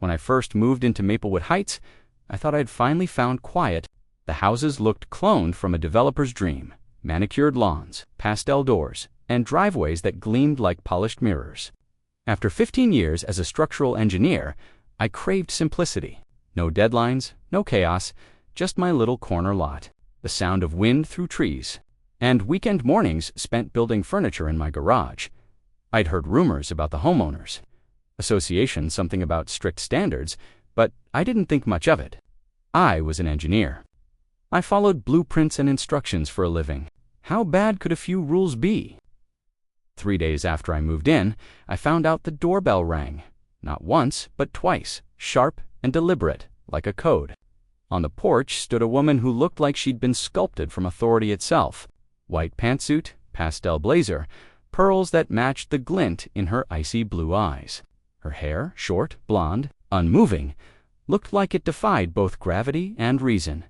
When I first moved into Maplewood Heights, I thought I'd finally found quiet. The houses looked cloned from a developer's dream: manicured lawns, pastel doors, and driveways that gleamed like polished mirrors. After 15 years as a structural engineer, I craved simplicity. No deadlines, no chaos, just my little corner lot, the sound of wind through trees, and weekend mornings spent building furniture in my garage. I'd heard rumors about the homeowners association, something about strict standards, but I didn't think much of it. I was an engineer. I followed blueprints and instructions for a living. How bad could a few rules be? 3 days after I moved in, I found out the doorbell rang. Not once, but twice, sharp and deliberate, like a code. On the porch stood a woman who looked like she'd been sculpted from authority itself. White pantsuit, pastel blazer, pearls that matched the glint in her icy blue eyes. Her hair, short, blonde, unmoving, looked like it defied both gravity and reason.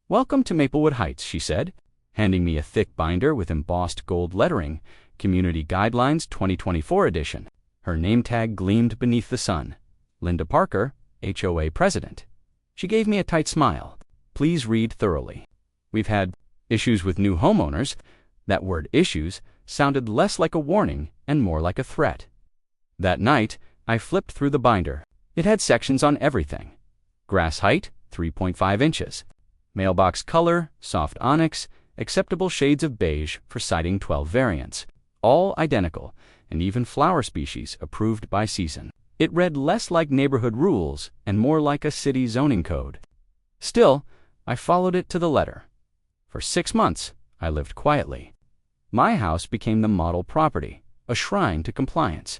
"Welcome to Maplewood Heights," she said, handing me a thick binder with embossed gold lettering, Community Guidelines 2024 edition. Her name tag gleamed beneath the sun. Linda Parker, HOA President. She gave me a tight smile. "Please read thoroughly. We've had issues with new homeowners." That word issues sounded less like a warning and more like a threat. That night, I flipped through the binder. It had sections on everything. Grass height, 3.5 inches. Mailbox color, soft onyx, acceptable shades of beige for siding 12 variants. All identical, and even flower species approved by season. It read less like neighborhood rules and more like a city zoning code. Still, I followed it to the letter. For 6 months, I lived quietly. My house became the model property, a shrine to compliance.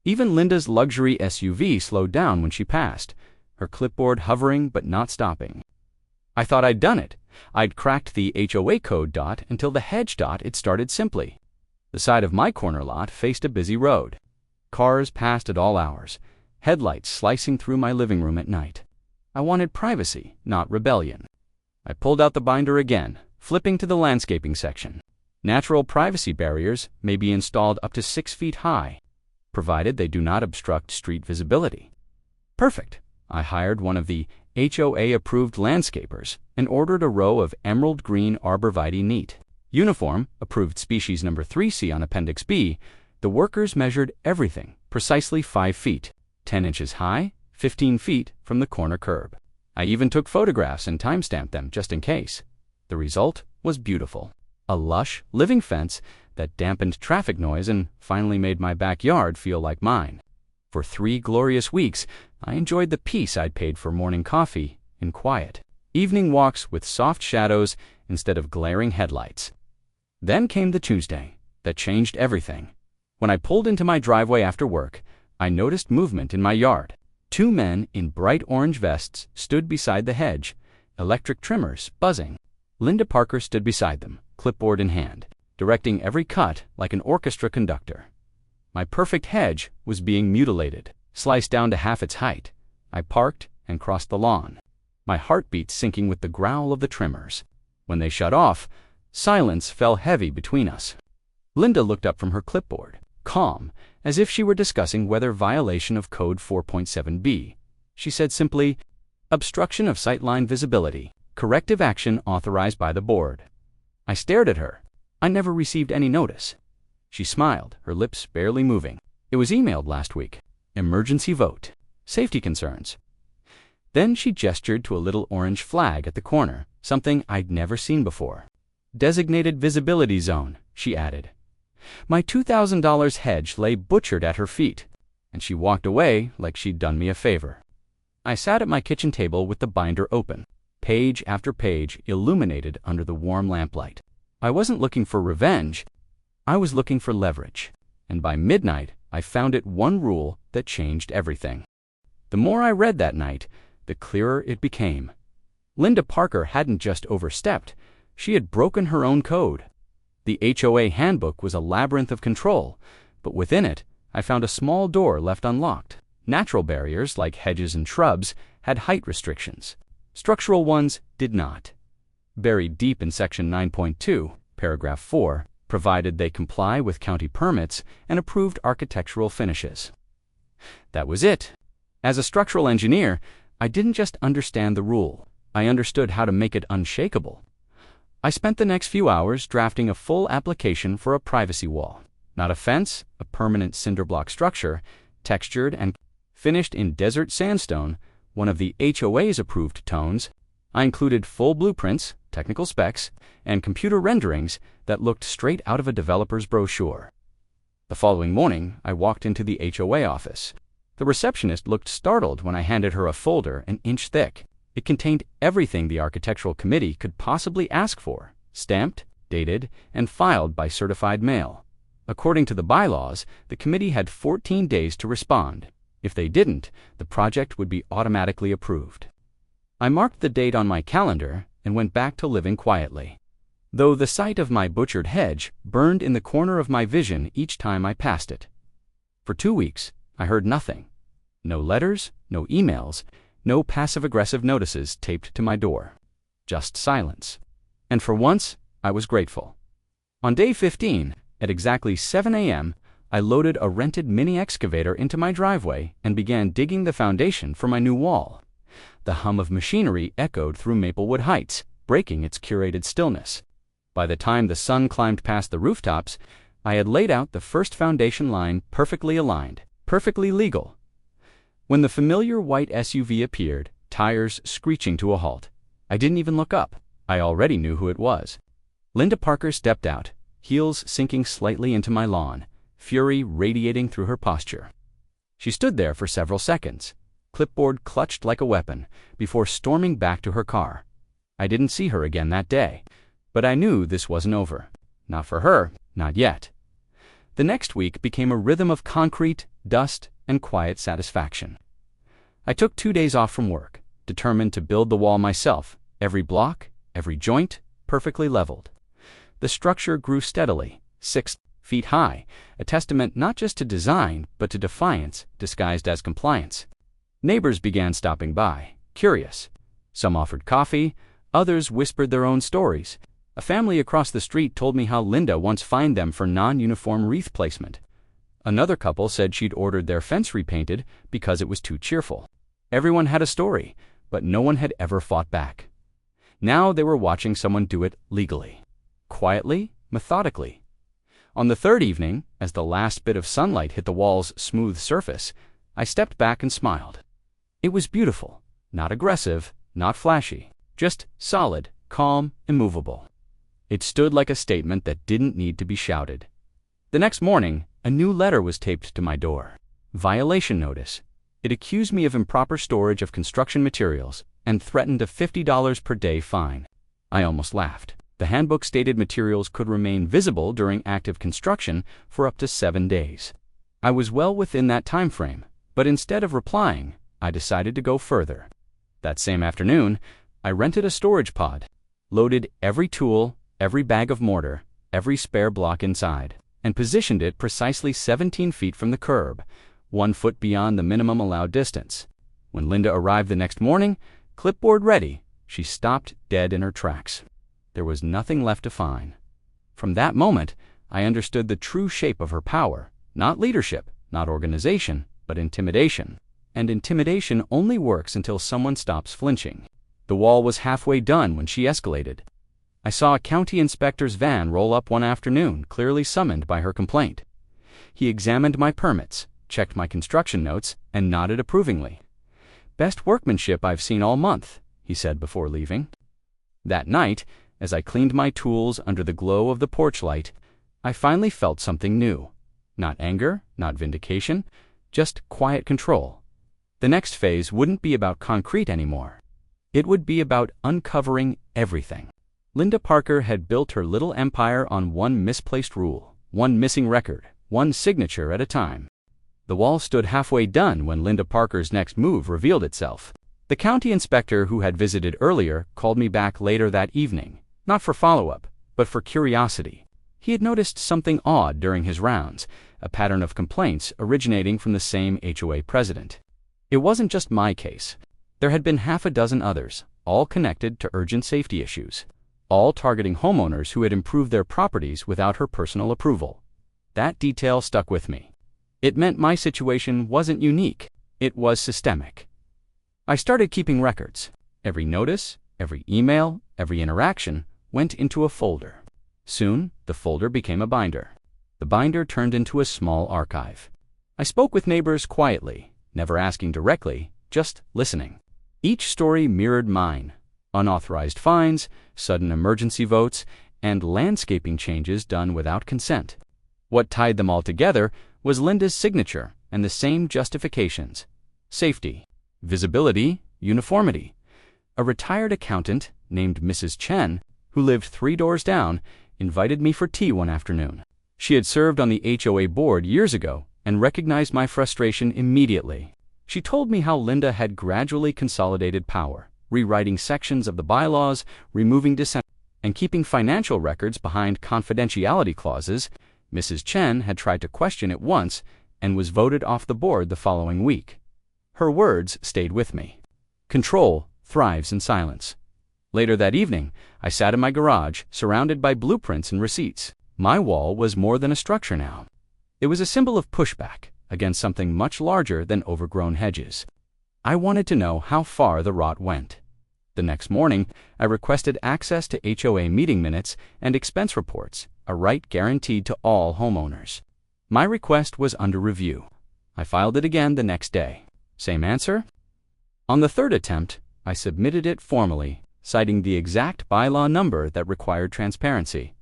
Even Linda's luxury SUV slowed down when she passed, her clipboard hovering but not stopping. I thought I'd done it. I'd cracked the HOA code dot until the Hedge dot it started simply. The side of my corner lot faced a busy road. Cars passed at all hours, headlights slicing through my living room at night. I wanted privacy, not rebellion. I pulled out the binder again, flipping to the landscaping section. Natural privacy barriers may be installed up to 6 feet high, provided they do not obstruct street visibility. Perfect. I hired one of the HOA-approved landscapers and ordered a row of emerald green arborvitae neat. Uniform, approved species number 3C on Appendix B, the workers measured everything precisely 5 feet, 10 inches high, 15 feet from the corner curb. I even took photographs and timestamped them just in case. The result was beautiful. A lush, living fence that dampened traffic noise and finally made my backyard feel like mine. For 3 glorious weeks, I enjoyed the peace I'd paid for morning coffee in quiet. Evening walks with soft shadows instead of glaring headlights. Then came the Tuesday that changed everything. When I pulled into my driveway after work, I noticed movement in my yard. 2 men in bright orange vests stood beside the hedge, electric trimmers buzzing. Linda Parker stood beside them, clipboard in hand, directing every cut like an orchestra conductor. My perfect hedge was being mutilated, sliced down to half its height. I parked and crossed the lawn, my heartbeat syncing with the growl of the trimmers. When they shut off, silence fell heavy between us. Linda looked up from her clipboard, calm, as if she were discussing whether violation of Code 4.7b. She said simply, "Obstruction of sightline visibility. Corrective action authorized by the board." I stared at her. I never received any notice. She smiled, her lips barely moving. "It was emailed last week. Emergency vote. Safety concerns." Then she gestured to a little orange flag at the corner, something I'd never seen before. "Designated visibility zone," she added. My $2,000 hedge lay butchered at her feet, and she walked away like she'd done me a favor. I sat at my kitchen table with the binder open, page after page illuminated under the warm lamplight. I wasn't looking for revenge. I was looking for leverage, and by midnight I found it one rule that changed everything. The more I read that night, the clearer it became. Linda Parker hadn't just overstepped, she had broken her own code. The HOA handbook was a labyrinth of control, but within it I found a small door left unlocked. Natural barriers, like hedges and shrubs, had height restrictions. Structural ones did not. Buried deep in Section 9.2, Paragraph 4, provided they comply with county permits and approved architectural finishes. That was it. As a structural engineer, I didn't just understand the rule, I understood how to make it unshakable. I spent the next few hours drafting a full application for a privacy wall. Not a fence, a permanent cinder block structure, textured and finished in desert sandstone, one of the HOA's approved tones. I included full blueprints, technical specs, and computer renderings that looked straight out of a developer's brochure. The following morning, I walked into the HOA office. The receptionist looked startled when I handed her a folder an inch thick. It contained everything the architectural committee could possibly ask for, stamped, dated, and filed by certified mail. According to the bylaws, the committee had 14 days to respond. If they didn't, the project would be automatically approved. I marked the date on my calendar and went back to living quietly, though the sight of my butchered hedge burned in the corner of my vision each time I passed it. For 2 weeks, I heard nothing. No letters, no emails, no passive-aggressive notices taped to my door. Just silence. And for once, I was grateful. On day 15, at exactly 7 a.m., I loaded a rented mini excavator into my driveway and began digging the foundation for my new wall. The hum of machinery echoed through Maplewood Heights, breaking its curated stillness. By the time the sun climbed past the rooftops, I had laid out the first foundation line perfectly aligned, perfectly legal. When the familiar white SUV appeared, tires screeching to a halt, I didn't even look up. I already knew who it was. Linda Parker stepped out, heels sinking slightly into my lawn, fury radiating through her posture. She stood there for several seconds, clipboard clutched like a weapon, before storming back to her car. I didn't see her again that day, but I knew this wasn't over. Not for her, not yet. The next week became a rhythm of concrete, dust, and quiet satisfaction. I took 2 days off from work, determined to build the wall myself, every block, every joint, perfectly leveled. The structure grew steadily, 6 feet high, a testament not just to design, but to defiance disguised as compliance. Neighbors began stopping by, curious. Some offered coffee, others whispered their own stories. A family across the street told me how Linda once fined them for non-uniform wreath placement. Another couple said she'd ordered their fence repainted because it was too cheerful. Everyone had a story, but no one had ever fought back. Now they were watching someone do it legally. Quietly, methodically. On the third evening, as the last bit of sunlight hit the wall's smooth surface, I stepped back and smiled. It was beautiful, not aggressive, not flashy, just solid, calm, immovable. It stood like a statement that didn't need to be shouted. The next morning, a new letter was taped to my door. Violation notice. It accused me of improper storage of construction materials and threatened a $50 per day fine. I almost laughed. The handbook stated materials could remain visible during active construction for up to 7 days. I was well within that time frame, but instead of replying, I decided to go further. That same afternoon, I rented a storage pod, loaded every tool, every bag of mortar, every spare block inside, and positioned it precisely 17 feet from the curb, 1 foot beyond the minimum allowed distance. When Linda arrived the next morning, clipboard ready, she stopped dead in her tracks. There was nothing left to fine. From that moment, I understood the true shape of her power, not leadership, not organization, but intimidation. And intimidation only works until someone stops flinching. The wall was halfway done when she escalated. I saw a county inspector's van roll up one afternoon, clearly summoned by her complaint. He examined my permits, checked my construction notes, and nodded approvingly. "Best workmanship I've seen all month," he said before leaving. That night, as I cleaned my tools under the glow of the porch light, I finally felt something new. Not anger, not vindication, just quiet control. The next phase wouldn't be about concrete anymore. It would be about uncovering everything. Linda Parker had built her little empire on one misplaced rule, one missing record, one signature at a time. The wall stood halfway done when Linda Parker's next move revealed itself. The county inspector who had visited earlier called me back later that evening, not for follow-up, but for curiosity. He had noticed something odd during his rounds, a pattern of complaints originating from the same HOA president. It wasn't just my case. There had been half a dozen others, all connected to urgent safety issues, all targeting homeowners who had improved their properties without her personal approval. That detail stuck with me. It meant my situation wasn't unique. It was systemic. I started keeping records. Every notice, every email, every interaction went into a folder. Soon, the folder became a binder. The binder turned into a small archive. I spoke with neighbors quietly, never asking directly, just listening. Each story mirrored mine: unauthorized fines, sudden emergency votes, and landscaping changes done without consent. What tied them all together was Linda's signature and the same justifications: safety, visibility, uniformity. A retired accountant named Mrs. Chen, who lived 3 doors down, invited me for tea one afternoon. She had served on the HOA board years ago and recognized my frustration immediately. She told me how Linda had gradually consolidated power, rewriting sections of the bylaws, removing dissent, and keeping financial records behind confidentiality clauses. Mrs. Chen had tried to question it once and was voted off the board the following week. Her words stayed with me. Control thrives in silence. Later that evening, I sat in my garage, surrounded by blueprints and receipts. My wall was more than a structure now. It was a symbol of pushback against something much larger than overgrown hedges. I wanted to know how far the rot went. The next morning, I requested access to HOA meeting minutes and expense reports, a right guaranteed to all homeowners. My request was under review. I filed it again the next day. Same answer? On the third attempt, I submitted it formally, citing the exact bylaw number that required transparency.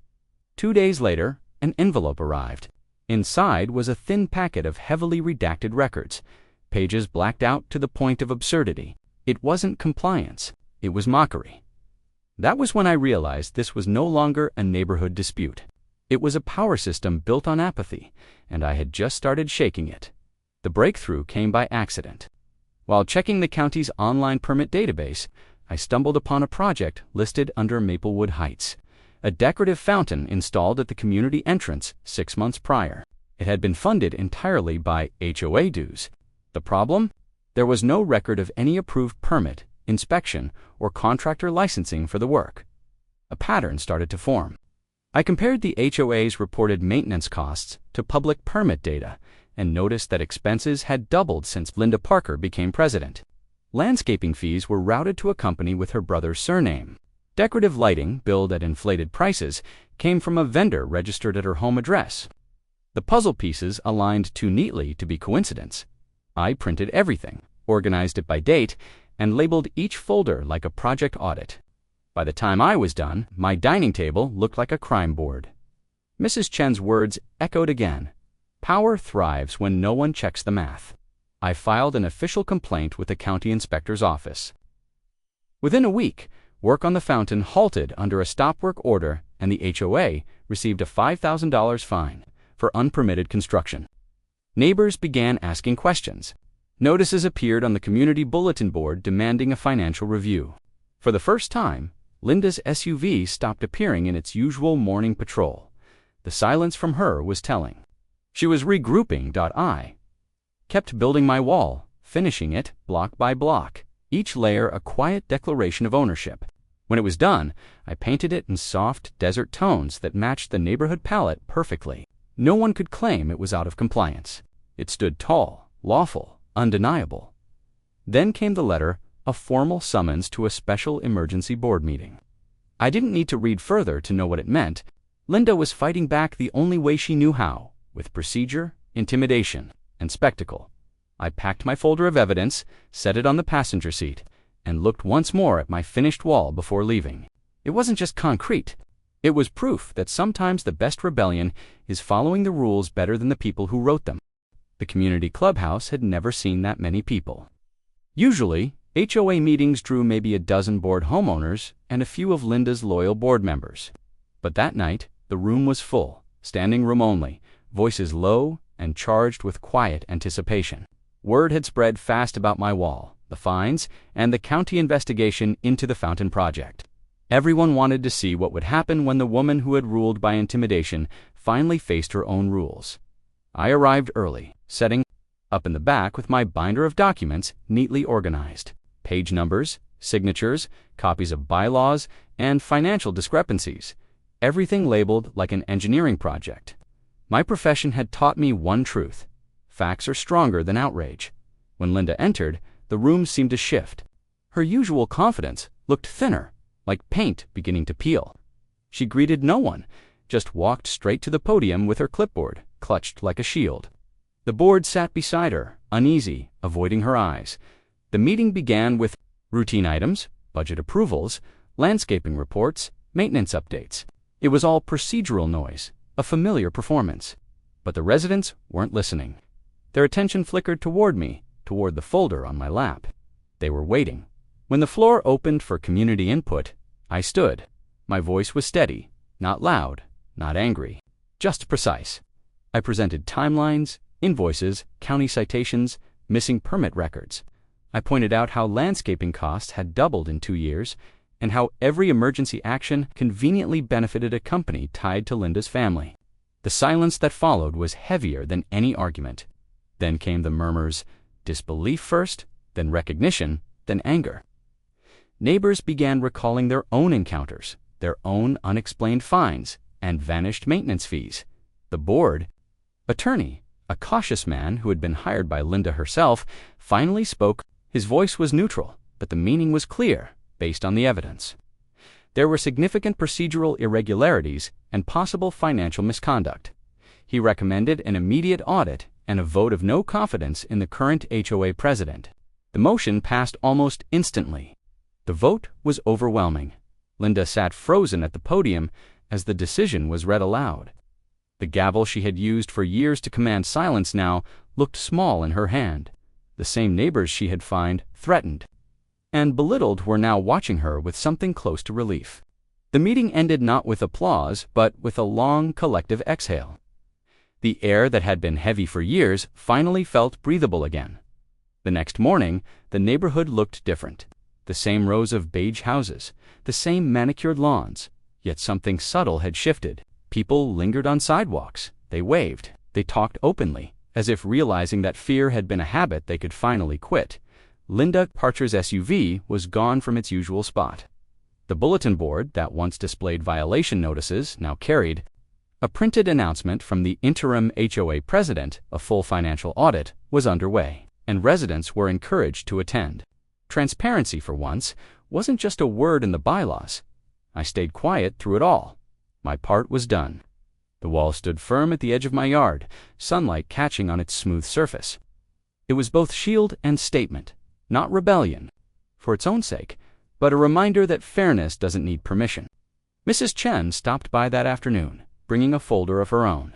2 days later, an envelope arrived. Inside was a thin packet of heavily redacted records, pages blacked out to the point of absurdity. It wasn't compliance. It was mockery. That was when I realized this was no longer a neighborhood dispute. It was a power system built on apathy, and I had just started shaking it. The breakthrough came by accident. While checking the county's online permit database, I stumbled upon a project listed under Maplewood Heights: a decorative fountain installed at the community entrance 6 months prior. It had been funded entirely by HOA dues. The problem? There was no record of any approved permit, inspection, or contractor licensing for the work. A pattern started to form. I compared the HOA's reported maintenance costs to public permit data and noticed that expenses had doubled since Linda Parker became president. Landscaping fees were routed to a company with her brother's surname. Decorative lighting, billed at inflated prices, came from a vendor registered at her home address. The puzzle pieces aligned too neatly to be coincidence. I printed everything, organized it by date, and labeled each folder like a project audit. By the time I was done, my dining table looked like a crime board. Mrs. Chen's words echoed again. Power thrives when no one checks the math. I filed an official complaint with the county inspector's office. Within a week, work on the fountain halted under a stop work order, and the HOA received a $5,000 fine for unpermitted construction. Neighbors began asking questions. Notices appeared on the community bulletin board demanding a financial review. For the first time, Linda's SUV stopped appearing in its usual morning patrol. The silence from her was telling. She was regrouping. I kept building my wall, finishing it block by block, each layer a quiet declaration of ownership. When it was done, I painted it in soft desert tones that matched the neighborhood palette perfectly. No one could claim it was out of compliance. It stood tall, lawful, undeniable. Then came the letter, a formal summons to a special emergency board meeting. I didn't need to read further to know what it meant. Linda was fighting back the only way she knew how, with procedure, intimidation, and spectacle. I packed my folder of evidence, set it on the passenger seat, and looked once more at my finished wall before leaving. It wasn't just concrete. It was proof that sometimes the best rebellion is following the rules better than the people who wrote them. The community clubhouse had never seen that many people. Usually, HOA meetings drew maybe a dozen bored homeowners and a few of Linda's loyal board members. But that night, the room was full, standing room only, voices low and charged with quiet anticipation. Word had spread fast about my wall, the fines, and the county investigation into the fountain project. Everyone wanted to see what would happen when the woman who had ruled by intimidation finally faced her own rules. I arrived early, setting up in the back with my binder of documents neatly organized. Page numbers, signatures, copies of bylaws, and financial discrepancies. Everything labeled like an engineering project. My profession had taught me one truth: facts are stronger than outrage. When Linda entered, the room seemed to shift. Her usual confidence looked thinner, like paint beginning to peel. She greeted no one, just walked straight to the podium with her clipboard, clutched like a shield. The board sat beside her, uneasy, avoiding her eyes. The meeting began with routine items, budget approvals, landscaping reports, maintenance updates. It was all procedural noise, a familiar performance. But the residents weren't listening. Their attention flickered toward me, toward the folder on my lap. They were waiting. When the floor opened for community input, I stood. My voice was steady, not loud, not angry, just precise. I presented timelines, invoices, county citations, missing permit records. I pointed out how landscaping costs had doubled in 2 years, and how every emergency action conveniently benefited a company tied to Linda's family. The silence that followed was heavier than any argument. Then came the murmurs, disbelief first, then recognition, then anger. Neighbors began recalling their own encounters, their own unexplained fines, and vanished maintenance fees. The board, attorney, a cautious man who had been hired by Linda herself, finally spoke. His voice was neutral, but the meaning was clear, based on the evidence. There were significant procedural irregularities and possible financial misconduct. He recommended an immediate audit and a vote of no confidence in the current HOA president. The motion passed almost instantly. The vote was overwhelming. Linda sat frozen at the podium as the decision was read aloud. The gavel she had used for years to command silence now looked small in her hand. The same neighbors she had fined, threatened, and belittled were now watching her with something close to relief. The meeting ended not with applause, but with a long collective exhale. The air that had been heavy for years finally felt breathable again. The next morning, the neighborhood looked different. The same rows of beige houses, the same manicured lawns, yet something subtle had shifted. People lingered on sidewalks. They waved. They talked openly, as if realizing that fear had been a habit they could finally quit. Linda Parcher's SUV was gone from its usual spot. The bulletin board that once displayed violation notices now carried a printed announcement from the interim HOA president. A full financial audit was underway, and residents were encouraged to attend. Transparency, for once, wasn't just a word in the bylaws. I stayed quiet through it all. My part was done. The wall stood firm at the edge of my yard, sunlight catching on its smooth surface. It was both shield and statement, not rebellion, for its own sake, but a reminder that fairness doesn't need permission. Mrs. Chen stopped by that afternoon, bringing a folder of her own.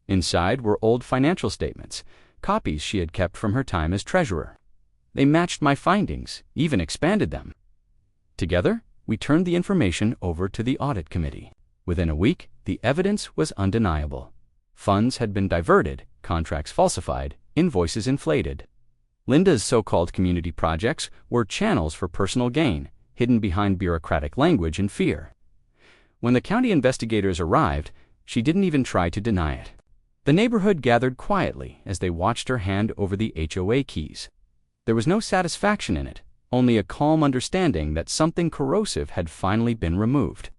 Inside were old financial statements, copies she had kept from her time as treasurer. They matched my findings, even expanded them. Together, we turned the information over to the audit committee. Within a week, the evidence was undeniable. Funds had been diverted, contracts falsified, invoices inflated. Linda's so-called community projects were channels for personal gain, hidden behind bureaucratic language and fear. When the county investigators arrived, she didn't even try to deny it. The neighborhood gathered quietly as they watched her hand over the HOA keys. There was no satisfaction in it, only a calm understanding that something corrosive had finally been removed.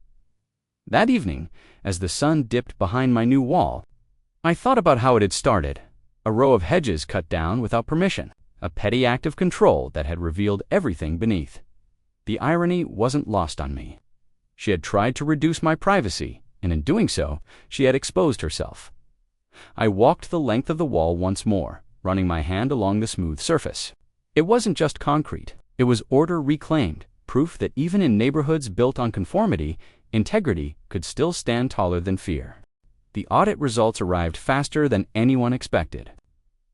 That evening, as the sun dipped behind my new wall, I thought about how it had started. A row of hedges cut down without permission, a petty act of control that had revealed everything beneath. The irony wasn't lost on me. She had tried to reduce my privacy, and in doing so, she had exposed herself. I walked the length of the wall once more, running my hand along the smooth surface. It wasn't just concrete. It was order reclaimed, proof that even in neighborhoods built on conformity, integrity could still stand taller than fear. The audit results arrived faster than anyone expected.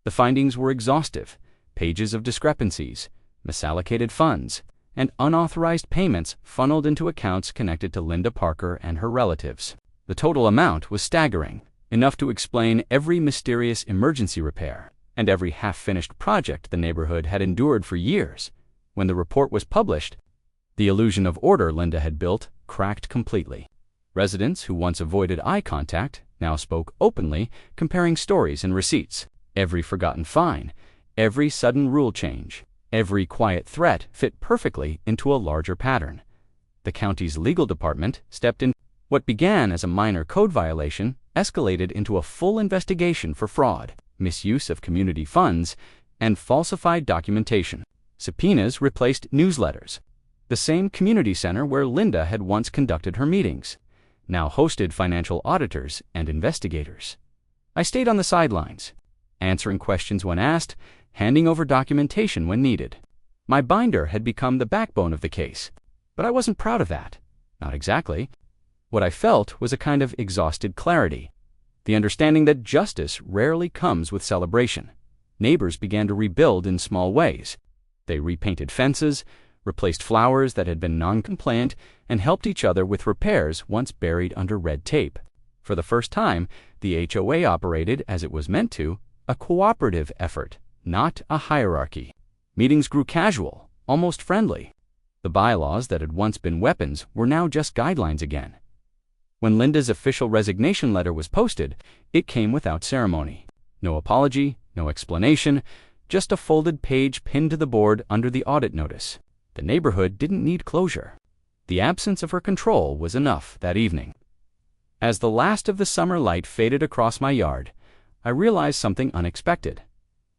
The findings were exhaustive: pages of discrepancies, misallocated funds, and unauthorized payments funneled into accounts connected to Linda Parker and her relatives. The total amount was staggering, enough to explain every mysterious emergency repair and every half-finished project the neighborhood had endured for years. When the report was published, the illusion of order Linda had built cracked completely. Residents who once avoided eye contact now spoke openly, comparing stories and receipts. Every forgotten fine, every sudden rule change, every quiet threat fit perfectly into a larger pattern. The county's legal department stepped in. What began as a minor code violation escalated into a full investigation for fraud, misuse of community funds, and falsified documentation. Subpoenas replaced newsletters. The same community center where Linda had once conducted her meetings now hosted financial auditors and investigators. I stayed on the sidelines, answering questions when asked, handing over documentation when needed. My binder had become the backbone of the case, but I wasn't proud of that. Not exactly. What I felt was a kind of exhausted clarity, the understanding that justice rarely comes with celebration. Neighbors began to rebuild in small ways. They repainted fences, replaced flowers that had been non-compliant, and helped each other with repairs once buried under red tape. For the first time, the HOA operated as it was meant to, a cooperative effort, not a hierarchy. Meetings grew casual, almost friendly. The bylaws that had once been weapons were now just guidelines again. When Linda's official resignation letter was posted, it came without ceremony. No apology, no explanation, just a folded page pinned to the board under the audit notice. The neighborhood didn't need closure. The absence of her control was enough that evening. As the last of the summer light faded across my yard, I realized something unexpected.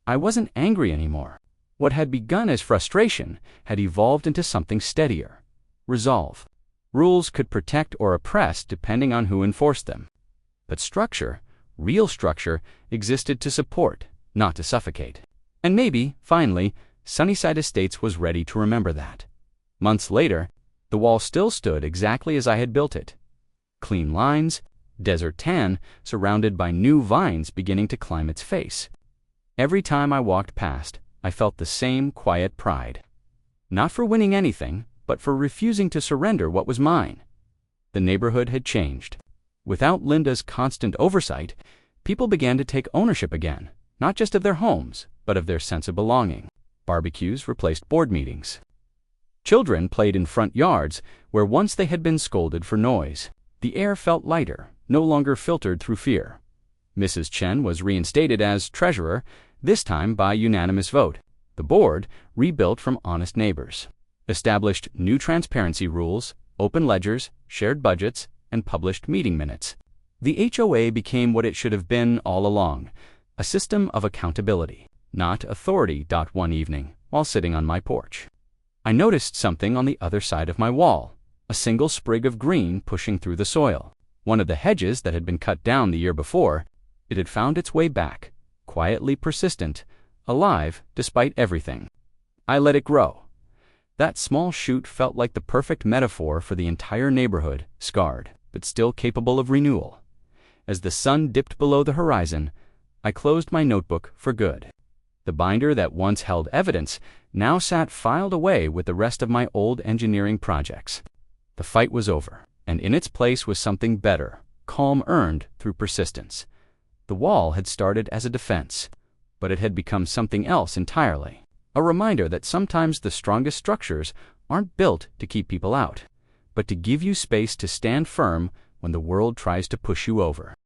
I wasn't angry anymore. What had begun as frustration had evolved into something steadier. Resolve. Rules could protect or oppress depending on who enforced them. But structure, real structure, existed to support, not to suffocate. And maybe, finally, Sunnyside Estates was ready to remember that. Months later, the wall still stood exactly as I had built it. Clean lines, desert tan, surrounded by new vines beginning to climb its face. Every time I walked past, I felt the same quiet pride. Not for winning anything, but for refusing to surrender what was mine. The neighborhood had changed. Without Linda's constant oversight, people began to take ownership again, not just of their homes, but of their sense of belonging. Barbecues replaced board meetings. Children played in front yards where once they had been scolded for noise. The air felt lighter, no longer filtered through fear. Mrs. Chen was reinstated as treasurer, this time by unanimous vote. The board, rebuilt from honest neighbors, established new transparency rules, open ledgers, shared budgets, and published meeting minutes. The HOA became what it should have been all along, a system of accountability, not authority. One evening, while sitting on my porch, I noticed something on the other side of my wall, a single sprig of green pushing through the soil. One of the hedges that had been cut down the year before, it had found its way back, quietly persistent, alive despite everything. I let it grow. That small shoot felt like the perfect metaphor for the entire neighborhood, scarred, but still capable of renewal. As the sun dipped below the horizon, I closed my notebook for good. The binder that once held evidence now sat filed away with the rest of my old engineering projects. The fight was over, and in its place was something better, calm earned through persistence. The wall had started as a defense, but it had become something else entirely. A reminder that sometimes the strongest structures aren't built to keep people out, but to give you space to stand firm when the world tries to push you over.